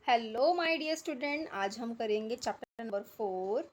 Hello my dear student, आज हम करेंगे चैप्टर नंबर 4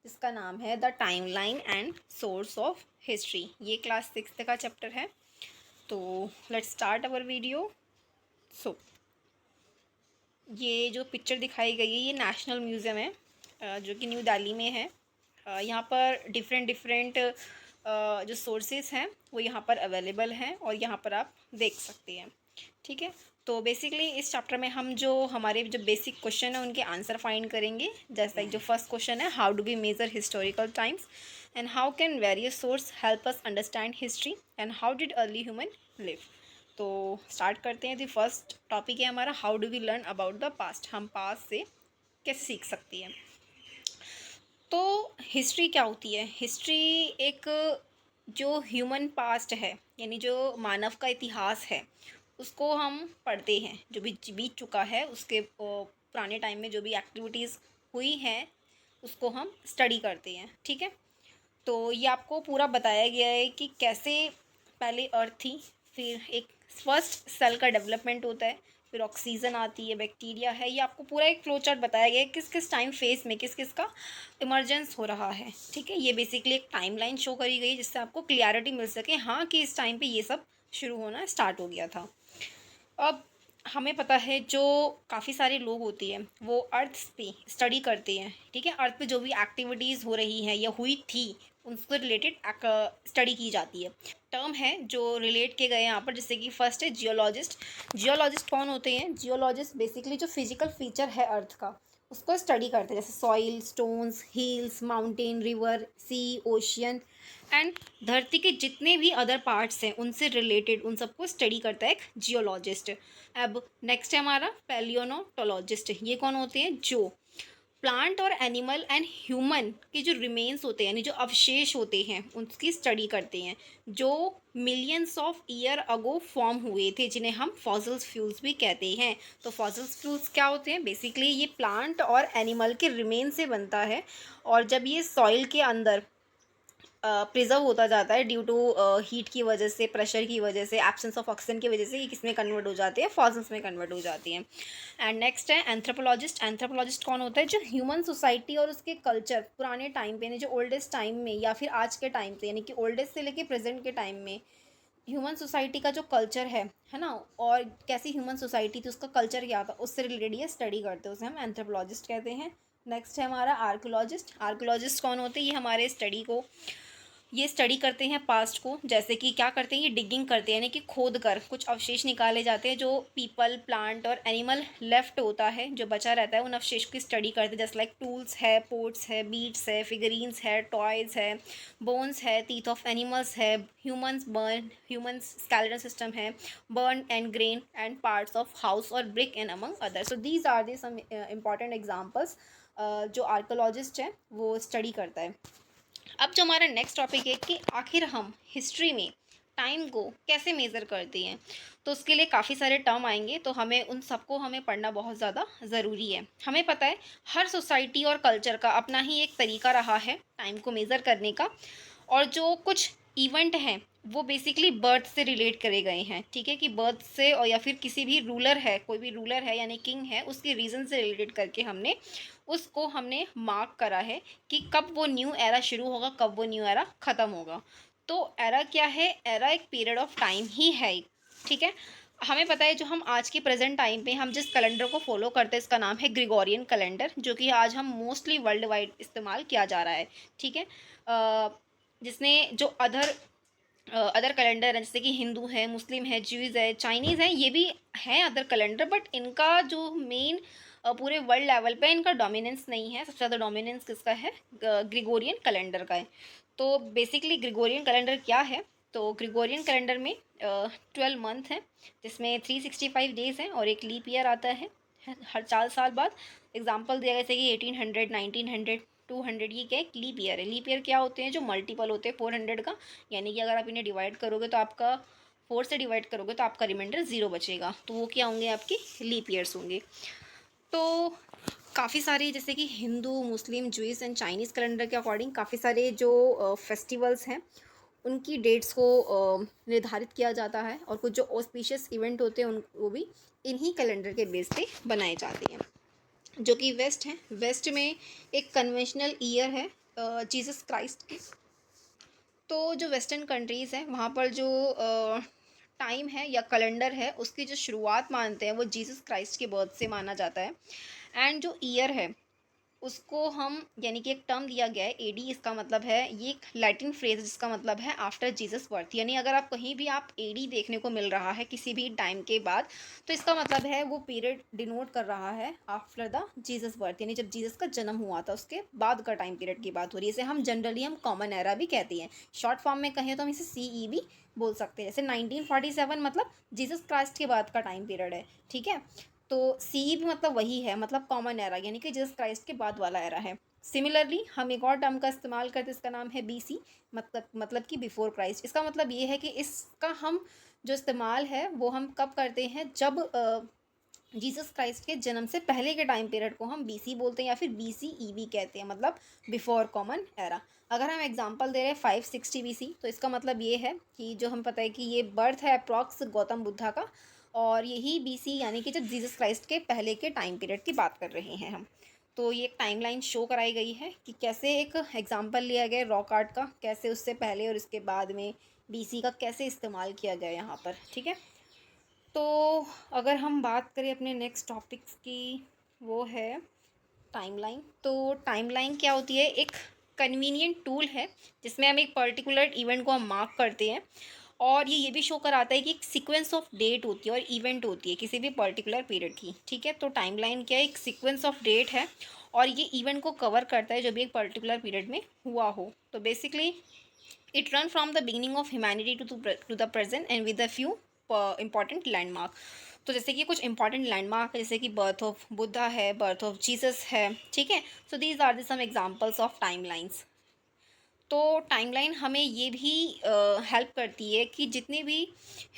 जिसका नाम है the timeline and source of history. ये क्लास 6 का चैप्टर है। तो लेट्स स्टार्ट अवर वीडियो। सो ये जो पिक्चर दिखाई गई है ये नेशनल म्यूज़ियम है, जो कि न्यू दिल्ली में है। यहाँ पर डिफरेंट डिफरेंट जो सोर्सेस हैं वो यहाँ पर अवेलेबल हैं और यहाँ पर आप देख सकते हैं। ठीक है, तो बेसिकली इस चैप्टर में हम जो हमारे जो बेसिक क्वेश्चन है उनके आंसर फाइंड करेंगे। जैसा जो फर्स्ट क्वेश्चन है, how do we measure historical times and how can various source help us understand history and how did early human live. तो स्टार्ट करते हैं। दी फर्स्ट टॉपिक है हमारा, how do we learn about the past. हम past से कैसे सीख सकती हैं। तो हिस्ट्री क्या होती है? हिस्ट्री एक जो ह्यूमन पास्ट है, यानी जो मानव का इतिहास है, उसको हम पढ़ते हैं। जो भी बीत चुका है उसके पुराने टाइम में जो भी एक्टिविटीज़ हुई हैं उसको हम स्टडी करते हैं। ठीक है, तो ये आपको पूरा बताया गया है कि कैसे पहले अर्थ थी, फिर एक फर्स्ट सेल का डेवलपमेंट होता है, फिर ऑक्सीजन आती है, बैक्टीरिया है। ये आपको पूरा एक फ्लो चार्ट बताया गया है किस किस टाइम फेस में किस किस का इमरजेंस हो रहा है। ठीक है, ये बेसिकली एक टाइमलाइन शो करी गई जिससे आपको क्लियरिटी मिल सके, हाँ कि इस टाइम पे ये सब शुरू होना स्टार्ट हो गया था। अब हमें पता है जो काफ़ी सारे लोग होते हैं वो अर्थ पे स्टडी करते हैं। ठीक है, अर्थ पे जो भी एक्टिविटीज़ हो रही हैं या हुई थी उनसे रिलेटेड स्टडी की जाती है। टर्म है जो रिलेट किए गए हैं यहाँ पर, जैसे कि फर्स्ट है जियोलॉजिस्ट। जियोलॉजिस्ट कौन होते हैं? जियोलॉजिस्ट बेसिकली जो फिजिकल फीचर है अर्थ का उसको स्टडी करते हैं, जैसे soil, stones, hills, mountain, river, sea, ocean and धरती के जितने भी अदर पार्ट्स हैं उनसे रिलेटेड उन सबको स्टडी करता है एक जियोलॉजिस्ट। अब नेक्स्ट है हमारा पैलियोनोटोलॉजिस्ट। ये कौन होते हैं? जो प्लांट और एनिमल एंड ह्यूमन के जो रिमेन्स होते हैं, यानी जो अवशेष होते हैं उसकी स्टडी करते हैं, जो millions of year ago form हुए थे, जिन्हें हम फॉसिल्स फ्यूल्स भी कहते हैं। तो फॉसिल्स फ्यूल्स क्या होते हैं? बेसिकली ये प्लांट और एनिमल के रिमेन से बनता है, और जब ये सॉइल के अंदर प्रिजर्व होता जाता है ड्यू टू हीट की वजह से, प्रेशर की वजह से, एब्सेंस ऑफ ऑक्सीजन की वजह से, ये किसमें कन्वर्ट हो जाते हैं? फॉसिल्स में कन्वर्ट हो जाती हैं। एंड नेक्स्ट है एंथ्रोपोलॉजिस्ट। एंथ्रोपोलॉजिस्ट कौन होता है? जो ह्यूमन सोसाइटी और उसके कल्चर पुराने टाइम पे, यानी जो ओल्डेस्ट टाइम में या फिर आज के टाइम पे, यानी कि ओल्डेस्ट से लेके प्रेजेंट के टाइम में ह्यूमन सोसाइटी का जो कल्चर है ना, और कैसी ह्यूमन सोसाइटी थी, उसका कल्चर क्या था, उससे रिलेटेड ये स्टडी करते हैं, उसे हम एंथ्रोपोलॉजिस्ट कहते हैं। नेक्स्ट है हमारा आर्कोलॉजिस्ट। आर्कोलॉजिस्ट कौन होते हैं? ये हमारे स्टडी को ये स्टडी करते हैं पास्ट को। जैसे कि क्या करते हैं? ये डिगिंग करते हैं, यानी कि खोद कर कुछ अवशेष निकाले जाते हैं, जो पीपल, प्लांट और एनिमल लेफ्ट होता है, जो बचा रहता है, उन अवशेष की स्टडी करते हैं। जैसे लाइक टूल्स है, पोर्ट्स है, बीट्स है, फिगरीन्स है, टॉयज़ है, बोन्स है, टीथ ऑफ एनिमल्स है, ह्यूमन्स स्केलेटन सिस्टम है, burn and grain and parts of house और brick and among other. So these are the some important examples जो आर्कोलॉजिस्ट है वो स्टडी करता है। अब जो हमारा नेक्स्ट टॉपिक है कि आखिर हम हिस्ट्री में टाइम को कैसे मेज़र करते हैं, तो उसके लिए काफ़ी सारे टर्म आएंगे, तो हमें उन सबको हमें पढ़ना बहुत ज़्यादा ज़रूरी है। हमें पता है हर सोसाइटी और कल्चर का अपना ही एक तरीका रहा है टाइम को मेज़र करने का, और जो कुछ इवेंट हैं वो बेसिकली बर्थ से रिलेट करे गए हैं। ठीक है, कि बर्थ से, और या फिर किसी भी रूलर है, कोई भी रूलर है यानी किंग है, उसके रीज़न से रिलेटेड करके हमने मार्क करा है कि कब वो न्यू एरा शुरू होगा, कब वो न्यू एरा ख़त्म होगा। तो एरा क्या है? एरा एक पीरियड ऑफ टाइम ही है। ठीक है, हमें पता है जो हम आज के प्रेजेंट टाइम पे हम जिस कैलेंडर को फॉलो करते हैं इसका नाम है ग्रिगोरियन कैलेंडर, जो कि आज हम मोस्टली वर्ल्ड वाइड इस्तेमाल किया जा रहा है। ठीक है, जिसने जो अदर कैलेंडर हैं, जैसे कि हिंदू है, मुस्लिम है, ज्यूज़ है, चाइनीज़ है, ये भी हैं अदर कैलेंडर, बट इनका जो मेन पूरे वर्ल्ड लेवल पे इनका डोमिनेंस नहीं है। सबसे ज़्यादा डोमिनेंस किसका है? ग्रिगोरियन कैलेंडर का है। तो बेसिकली ग्रिगोरियन कैलेंडर क्या है? तो ग्रिगोरियन कैलेंडर में 12 मंथ हैं, जिसमें 365 डेज़ हैं और एक लीप ईयर आता है हर 4 साल बाद। एग्जाम्पल दिया जैसे कि 1800, 1900, 200, ये क्या है? लीप ईयर है। लीप ईयर क्या होते हैं? जो मल्टीपल होते हैं 400 का, यानी कि अगर आप इन्हें डिवाइड करोगे तो आपका 4 से डिवाइड करोगे तो आपका रिमाइंडर 0 बचेगा, तो वो क्या होंगे? आपके लीप ईयर्स होंगे। तो काफ़ी सारे, जैसे कि हिंदू, मुस्लिम, ज्यूइश एंड चाइनीज़ कैलेंडर के अकॉर्डिंग काफ़ी सारे जो फेस्टिवल्स हैं उनकी डेट्स को निर्धारित किया जाता है, और कुछ जो ऑस्पिशियस इवेंट होते हैं उन वो भी इन्हीं कैलेंडर के बेस पे बनाए जाते हैं। जो कि वेस्ट है। वेस्ट में एक कन्वेंशनल ईयर है जीसस क्राइस्ट की। तो जो वेस्टर्न कंट्रीज़ हैं वहाँ पर जो टाइम है या कैलेंडर है उसकी जो शुरुआत मानते हैं वो जीसस क्राइस्ट के बर्थ से माना जाता है। एंड जो ईयर है उसको हम यानी कि एक टर्म दिया गया है एडी, इसका मतलब है, ये एक लैटिन फ्रेज जिसका मतलब है आफ्टर जीसस बर्थ। यानी अगर आप कहीं भी आप एडी देखने को मिल रहा है किसी भी टाइम के बाद, तो इसका मतलब है वो पीरियड डिनोट कर रहा है आफ्टर द जीसस बर्थ, यानी जब जीसस का जन्म हुआ था उसके बाद का टाइम पीरियड की बात हो रही है। इसे हम जनरली हम कॉमन एरा भी कहते हैं, शॉर्ट फॉर्म में कहें तो हम इसे सीई भी बोल सकते हैं। जैसे 1947 मतलब जीसस क्राइस्ट के बाद का टाइम पीरियड है, ठीक है। तो सी भी मतलब वही है, मतलब कॉमन एरा, यानी कि जीसस क्राइस्ट के बाद वाला एरा है। सिमिलरली हम एक और टर्म का इस्तेमाल करते हैं, इसका नाम है बीसी, मतलब कि बिफोर क्राइस्ट। इसका मतलब ये है कि इसका हम जो इस्तेमाल है वो हम कब करते हैं, जब जीसस क्राइस्ट के जन्म से पहले के टाइम पीरियड को हम बीसी बोलते हैं या फिर बीसीई भी कहते हैं, मतलब बिफोर कॉमन एरा। अगर हम एग्जांपल दे रहे हैं 560 बीसी, तो इसका मतलब ये है कि जो हम पता है कि ये बर्थ है अप्रॉक्स गौतम बुद्धा का, और यही बीसी यानी कि जब जीसस क्राइस्ट के पहले के टाइम पीरियड की बात कर रहे हैं हम। तो ये एक टाइमलाइन शो कराई गई है कि कैसे एक एग्जांपल लिया गया रॉक आर्ट का, कैसे उससे पहले और इसके बाद में बीसी का कैसे इस्तेमाल किया गया यहाँ पर, ठीक है। तो अगर हम बात करें अपने नेक्स्ट टॉपिक्स की, वो है टाइमलाइन। तो टाइमलाइन क्या होती है, एक कन्वीनियंट टूल है जिसमें हम एक पर्टिकुलर इवेंट को हम मार्क करते हैं, और ये भी शो कराता है कि एक सीक्वेंस ऑफ डेट होती है और इवेंट होती है किसी भी पर्टिकुलर पीरियड की, ठीक है। तो टाइमलाइन क्या है, एक सीक्वेंस ऑफ डेट है और ये इवेंट को कवर करता है जो भी एक पर्टिकुलर पीरियड में हुआ हो। तो basically it run from the beginning of humanity to the present and with a few important landmark. तो जैसे कि कुछ इंपॉर्टेंट लैंडमार्क है, जैसे कि बर्थ ऑफ बुद्धा है, बर्थ ऑफ जीसस है, ठीक है। So these are the some examples of timelines. तो टाइमलाइन हमें ये भी हेल्प करती है कि जितने भी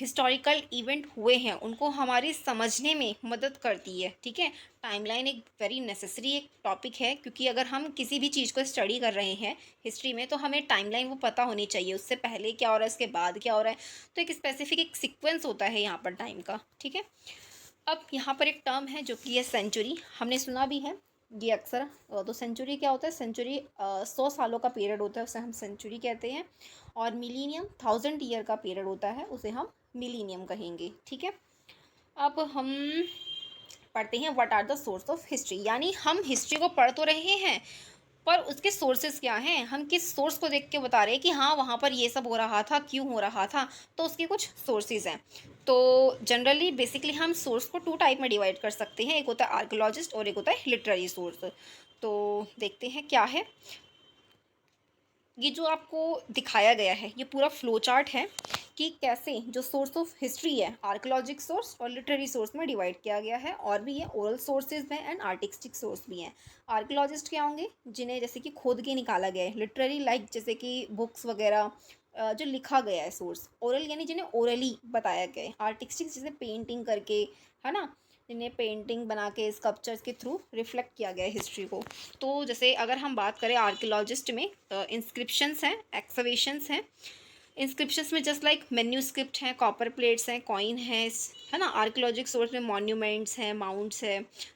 हिस्टोरिकल इवेंट हुए हैं उनको हमारे समझने में मदद करती है, ठीक है। टाइमलाइन एक वेरी नेसेसरी एक टॉपिक है, क्योंकि अगर हम किसी भी चीज़ को स्टडी कर रहे हैं हिस्ट्री में, तो हमें टाइमलाइन वो पता होनी चाहिए, उससे पहले क्या हो रहा है, उसके बाद क्या हो रहा है। तो एक स्पेसिफिक एक सीक्वेंस होता है यहाँ पर टाइम का, ठीक है। अब यहाँ पर एक टर्म है जो कि है सेंचुरी, हमने सुना भी है ये अक्सर। तो सेंचुरी क्या होता है, सेंचुरी 100 सालों का पीरियड होता है, उसे हम सेंचुरी कहते हैं। और मिलीनियम 1000 ईयर का पीरियड होता है, उसे हम मिलीनियम कहेंगे, ठीक है। अब हम पढ़ते हैं what are the source of history, यानी हम हिस्ट्री को पढ़ तो रहे हैं पर उसके सोर्सेज क्या हैं, हम किस सोर्स को देख के बता रहे हैं कि हाँ वहाँ पर ये सब हो रहा था, क्यों हो रहा था। तो उसके कुछ सोर्सेज हैं। तो जनरली बेसिकली हम सोर्स को 2 टाइप में डिवाइड कर सकते हैं, एक होता है आर्कियोलॉजिस्ट और एक होता है लिटरेरी सोर्स। तो देखते हैं क्या है। ये जो आपको दिखाया गया है ये पूरा फ्लो चार्ट है कि कैसे जो सोर्स ऑफ हिस्ट्री है आर्कियोलॉजिक सोर्स और लिटरेरी सोर्स में डिवाइड किया गया है, और भी ये ओरल सोर्सेज हैं एंड आर्टिस्टिक सोर्स भी हैं। आर्कियोलॉजिस्ट क्या होंगे, जिन्हें जैसे कि खोद के निकाला गया है। लिटरेरी लाइक जैसे कि बुक्स वगैरह जो लिखा गया है सोर्स। ओरल यानी जिन्हें ओरली बताया गया है। आर्टिस्टिक जैसे पेंटिंग करके, है ना, जिन्हें पेंटिंग बना के स्कल्पचर्स के थ्रू रिफ्लेक्ट किया गया है हिस्ट्री को। तो जैसे अगर हम बात करें आर्कियोलॉजिस्ट में, इंस्क्रिप्शंस हैं, एक्सकवेशंस हैं। इंस्क्रिप्शंस में जस्ट लाइक मेन्यूस्क्रिप्ट हैं, कॉपर प्लेट्स हैं, कॉइन है ना। आर्कियोलॉजिक सोर्स में मॉन्यूमेंट्स हैं, माउंट्स है।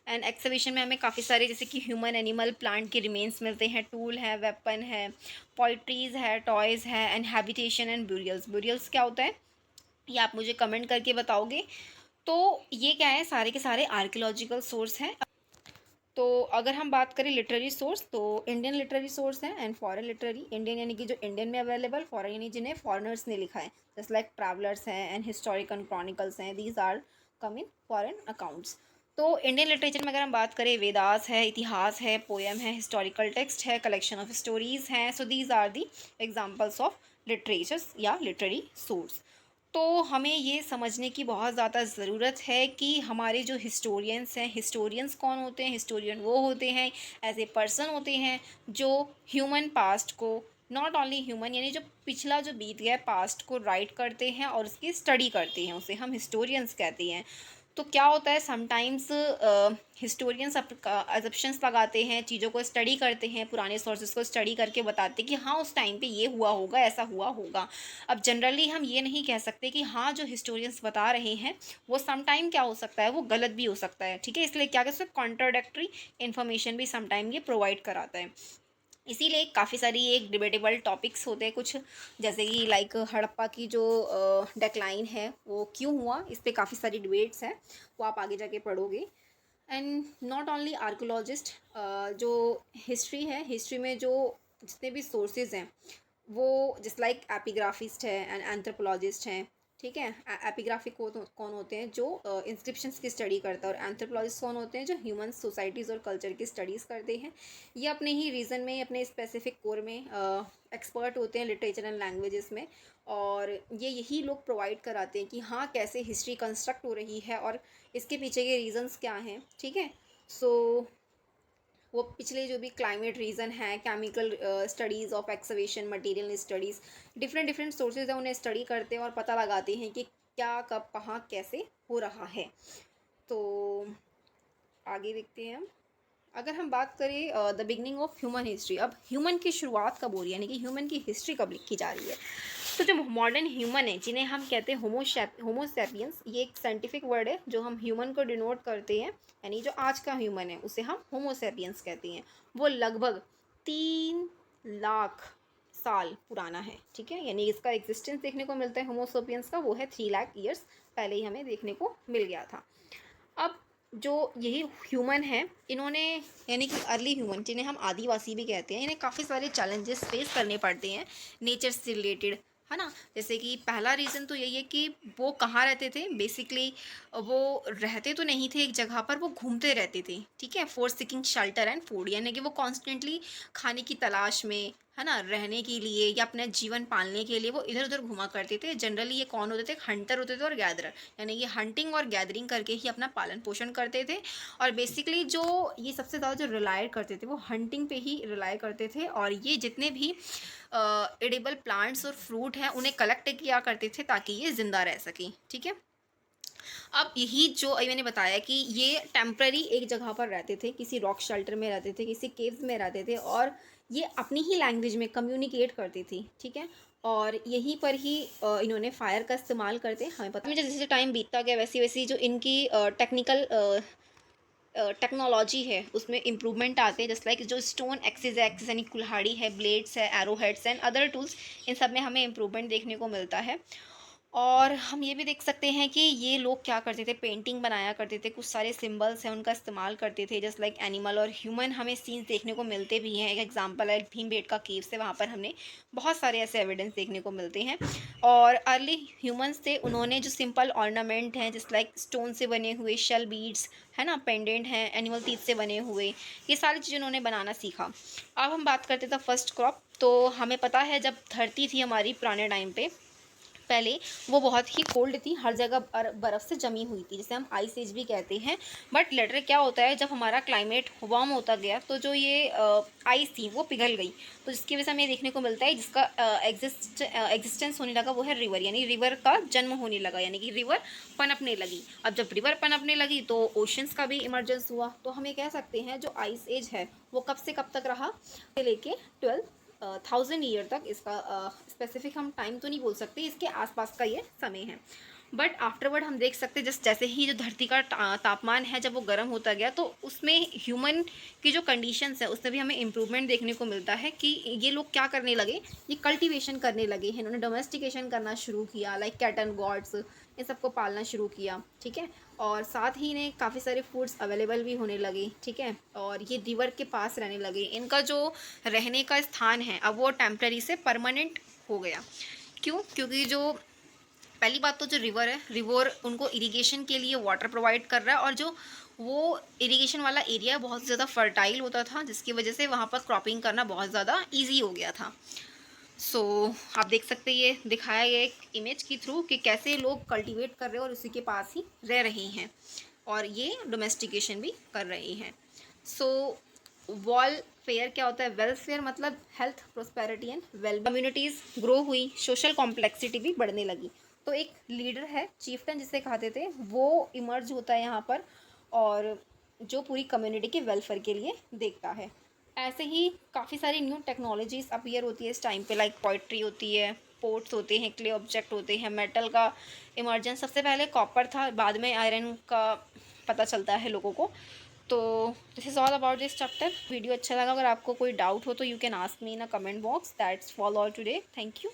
एंड एक्सकवेशन में हमें काफ़ी सारे जैसे कि ह्यूमन, एनिमल, प्लांट के रिमेन्स मिलते हैं, टूल है, वेपन है, पोइट्रीज़ है, टॉयज़ है, and habitation and burials. Burials क्या होता है ये आप मुझे कमेंट करके बताओगे। तो ये क्या है, सारे के सारे आर्कियोलॉजिकल सोर्स हैं। तो अगर हम बात करें लिटरेरी सोर्स, तो इंडियन लिटरेरी सोर्स हैं एंड फॉरेन लिटरेरी। इंडियन यानी कि जो इंडियन में अवेलेबल, फॉरेन यानी जिन्हें फॉरेनर्स ने लिखा है, जस्ट लाइक ट्रैवलर्स हैं एंड हिस्टोरिकल क्रॉनिकल्स हैं, these are come in foreign accounts. तो इंडियन लिटरेचर में अगर हम बात करें, वेदास है, इतिहास है, पोएम है, हिस्टोरिकल टेक्स्ट है, कलेक्शन ऑफ स्टोरीज हैं। So these are the examples of literatures या लिटरेरी सोर्स। तो हमें ये समझने की बहुत ज़्यादा ज़रूरत है कि हमारे जो हिस्टोरियंस हैं, हिस्टोरियंस कौन होते हैं। हिस्टोरियन वो होते हैं, एज ए पर्सन होते हैं जो ह्यूमन पास्ट को, नॉट ओनली ह्यूमन यानी जो पिछला जो बीत गया पास्ट को राइट करते हैं और उसकी स्टडी करते हैं, उसे हम हिस्टोरियंस कहते हैं। तो क्या होता है समटाइम्स हिस्टोरियंस अजप्शंस लगाते हैं, चीज़ों को स्टडी करते हैं, पुराने सोर्सेज को स्टडी करके बताते हैं कि हाँ उस टाइम पे ये हुआ होगा, ऐसा हुआ होगा। अब जनरली हम ये नहीं कह सकते कि हाँ जो हिस्टोरियंस बता रहे हैं वो समटाइम क्या हो सकता है, वो गलत भी हो सकता है, ठीक है। इसलिए क्या कहते हैं, कॉन्ट्राडिक्टरी इन्फॉर्मेशन भी समटाइम ये प्रोवाइड कराता है। इसीलिए काफ़ी सारी एक डिबेटेबल टॉपिक्स होते हैं कुछ, जैसे कि लाइक हड़प्पा की जो डेक्लाइन है वो क्यों हुआ, इस पे काफ़ी सारी डिबेट्स हैं, वो आप आगे जाके पढ़ोगे। एंड नॉट ओनली आर्कोलॉजिस्ट, जो हिस्ट्री है, हिस्ट्री में जो जितने भी सोर्सेज हैं वो जस्ट लाइक एपिग्राफिस्ट है एंड एंथ्रोपोलॉजिस्ट हैं, ठीक है। एपिग्राफिक कौन होते हैं, जो इंस्क्रिप्शंस की स्टडी करता है, और एंथ्रोपोलॉजिस्ट कौन होते हैं, जो ह्यूमन सोसाइटीज़ और कल्चर की स्टडीज़ करते हैं। ये अपने ही रीजन में, अपने स्पेसिफिक कोर में एक्सपर्ट होते हैं लिटरेचर एंड लैंग्वेजेस में, और ये यही लोग प्रोवाइड कराते हैं कि हाँ कैसे हिस्ट्री कंस्ट्रक्ट हो रही है और इसके पीछे के रीजंस क्या हैं, ठीक है। सो वो पिछले जो भी क्लाइमेट रीज़न है, chemical studies of excavation, material studies, different different sources हैं, उन्हें स्टडी करते हैं और पता लगाते हैं कि क्या कब कहाँ कैसे हो रहा है। तो आगे देखते हैं हम। अगर हम बात करें the beginning of human history, अब ह्यूमन की शुरुआत कब हो रही है, यानी कि ह्यूमन की हिस्ट्री कब लिखी जा रही है। तो जो मॉडर्न ह्यूमन है, जिन्हें हम कहते हैं होमोसैपियंस, ये एक साइंटिफिक वर्ड है जो हम ह्यूमन को डिनोट करते हैं, यानी जो आज का ह्यूमन है उसे हम होमोसैपियंस कहते हैं। वो लगभग 3 लाख साल पुराना है, ठीक है। यानी इसका एग्जिस्टेंस देखने को मिलता है होमोसैपियंस का, वो है 3 लाख ईयर्स पहले ही हमें देखने को मिल गया था। अब जो यही ह्यूमन है, इन्होंने यानी कि अर्ली ह्यूमन, जिन्हें हम आदिवासी भी कहते हैं, इन्हें काफ़ी सारे चैलेंजेस फेस करने पड़ते हैं नेचर से रिलेटेड, है ना। जैसे कि पहला रीज़न तो यही है कि वो कहाँ रहते थे, बेसिकली वो रहते तो नहीं थे एक जगह पर, वो घूमते रहते थे, ठीक है, for seeking shelter and food, यानी कि वो कॉन्स्टेंटली खाने की तलाश में, है ना, रहने के लिए या अपना जीवन पालने के लिए वो इधर उधर घुमा करते थे। जनरली ये कौन होते थे, हंटर होते थे और गैदरर, यानी ये हंटिंग और गैदरिंग करके ही अपना पालन पोषण करते थे। और बेसिकली जो ये सबसे ज़्यादा जो रिलाय करते थे वो हंटिंग पे ही रिलाय करते थे, और ये जितने भी एडिबल प्लांट्स और फ्रूट हैं उन्हें कलेक्ट किया करते थे ताकि ये ज़िंदा रह सकें, ठीक है। अब यही जो अभी मैंने बताया कि ये टेम्प्ररी एक जगह पर रहते थे, किसी रॉक शेल्टर में रहते थे, किसी केव्स में रहते थे, और ये अपनी ही लैंग्वेज में कम्युनिकेट करती थी, ठीक है। और यहीं पर ही इन्होंने फायर का इस्तेमाल करते, हमें पता है, जैसे जैसे टाइम बीतता गया वैसी वैसी जो इनकी टेक्निकल टेक्नोलॉजी है उसमें इम्प्रूवमेंट आते हैं। जस्ट लाइक जो स्टोन एक्सिस यानी कुल्हाड़ी है, ब्लेड्स है, arrow heads and other tools, इन सब में हमें इम्प्रूवमेंट देखने को मिलता है। और हम ये भी देख सकते हैं कि ये लोग क्या करते थे, पेंटिंग बनाया करते थे, कुछ सारे सिंबल्स हैं उनका इस्तेमाल करते थे, जस्ट लाइक एनिमल और ह्यूमन हमें सीन्स देखने को मिलते भी हैं। एक एग्जांपल है भीमबेटका केव से, वहाँ पर हमने बहुत सारे ऐसे एविडेंस देखने को मिलते हैं। और अर्ली ह्यूमंस थे, उन्होंने जो सिंपल ऑर्नामेंट हैं जस्ट लाइक स्टोन से बने हुए शेल बीड्स, है ना, पेंडेंट हैं एनिमल टीथ से बने हुए, ये सारी चीज़ें उन्होंने बनाना सीखा। अब हम बात करते थे फर्स्ट क्रॉप, तो हमें पता है जब धरती थी हमारी पुराने टाइम पे, पहले वो बहुत ही कोल्ड थी, हर जगह बर्फ़ से जमी हुई थी, जिसे हम आइस एज भी कहते हैं। बट लेटर क्या होता है, जब हमारा क्लाइमेट वार्म होता गया तो जो ये आइस थी वो पिघल गई, तो जिसकी वजह से हमें देखने को मिलता है जिसका एग्जिस्टेंस होने लगा वो है रिवर, यानी रिवर का जन्म होने लगा, यानी कि रिवर पनपने लगी। अब जब रिवर पनपने लगी तो ओशंस का भी इमर्जेंस हुआ, तो हमें कह सकते हैं जो आइस एज है वो कब से कब तक रहा, लेके 12,000 ईयर तक। इसका स्पेसिफिक हम टाइम तो नहीं बोल सकते, इसके आसपास का ये समय है। बट आफ्टरवर्ड हम देख सकते हैं जैसे ही जो धरती का तापमान है जब वो गर्म होता गया, तो उसमें ह्यूमन की जो कंडीशंस है उसमें भी हमें इम्प्रूवमेंट देखने को मिलता है कि ये लोग क्या करने लगे, ये कल्टीवेशन करने लगे हैं, इन्होंने डोमेस्टिकेशन करना शुरू किया, लाइक कैट एंड गॉड्स, इन सबको पालना शुरू किया, ठीक है। और साथ ही इन्हें काफ़ी सारे फूड्स अवेलेबल भी होने लगे, ठीक है। और ये रिवर के पास रहने लगे, इनका जो रहने का स्थान है अब वो टेम्प्रेरी से परमानेंट हो गया। क्यों, क्योंकि जो पहली बात तो जो रिवर है, रिवर उनको इरिगेशन के लिए वाटर प्रोवाइड कर रहा है, और जो वो इरिगेशन वाला एरिया बहुत ज़्यादा फर्टाइल होता था, जिसकी वजह से वहाँ पर क्रॉपिंग करना बहुत ज़्यादा ईजी हो गया था। सो आप देख सकते हैं ये दिखाया गया एक इमेज के थ्रू कि कैसे लोग कल्टीवेट कर रहे हैं और उसी के पास ही रह रहे हैं, और ये डोमेस्टिकेशन भी कर रहे हैं। सो वेलफेयर क्या होता है, वेलफेयर मतलब health, prosperity and well, communities grow हुई, सोशल कॉम्प्लेक्सिटी भी बढ़ने लगी। तो एक लीडर है, चीफ्टन जिसे कहते थे, वो इमर्ज होता है यहाँ पर, और जो पूरी कम्युनिटी के वेलफेयर के लिए देखता है। ऐसे ही काफ़ी सारी न्यू टेक्नोलॉजीज़ अपीयर होती है इस टाइम पे, लाइक पोइट्री होती है, पोर्ट्स होते हैं, क्ले ऑब्जेक्ट होते हैं, मेटल का इमर्जेंस, सबसे पहले कॉपर था, बाद में आयरन का पता चलता है लोगों को। तो this is all about this chapter. Video अच्छा लगा, अगर आपको कोई डाउट हो तो you can ask me in a comment box. That's fall all today. Thank you.